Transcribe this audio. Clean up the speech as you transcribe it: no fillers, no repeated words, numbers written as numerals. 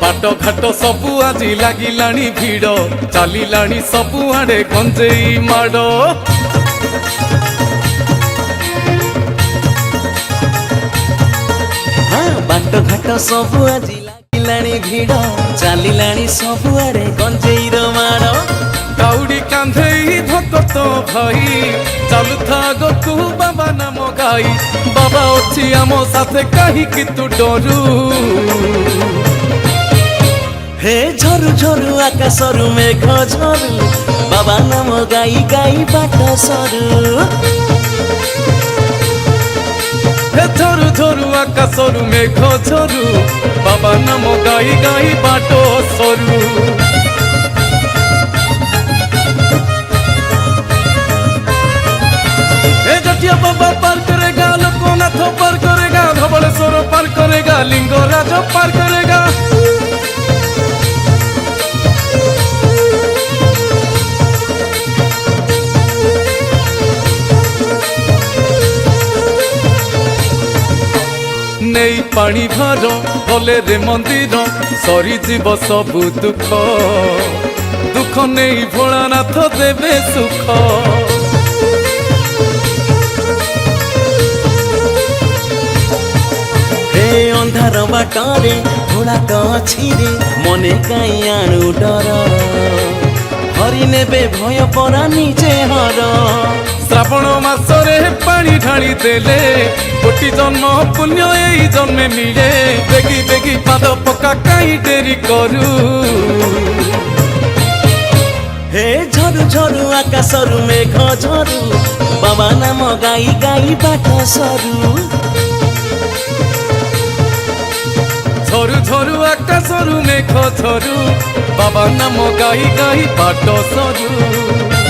बाट घाट सबु आज लागिलाणी भिड़ चलिलाणी सबु आड़े गंजेई माड़ बाट घाट सबु आज लागिलाणी भिड़ चलिलाणी सबु आड़े गंजेईर माड़ दाउडी कांधेई भक्त भाई चलुथा गकु बाबा नाम गाई बाबा अच्छी आम साथे कहीं कि तू डरू हे झरु झरु आकाशरु मेघ झरु बाबा नाम गाई गाई बाट सरू हे झरु झरु आकाशरु मेघ झरु बाबा नाम गाई गाई बाट सरू बाबा पार करेगा लोकनाथ पार करेगा धवलेश्वर पार करेगा लिंगराज पार करेगा नहीं पानी भार गले रे मंदिर सरी जीव सबु दुख दुख नहीं भोलानाथ देवे सुख अंधार बाटरे घोड़ा कछि रे मने काई आणु डर हरि नेबे भय परा निजे हर श्रावण मासरे पानी ढाली देले कोटि जन्म पुण्य एई जन्मे मिले बेगी बेगी पाद पका काई डेरी करू हे झरु झरु आकाशरु मेघ झरु बाबा नाम गाई गाई बाट सरू झरु झरु आकाशरु मेघ झरु बाबा नाम गाई गाई बाट सरू।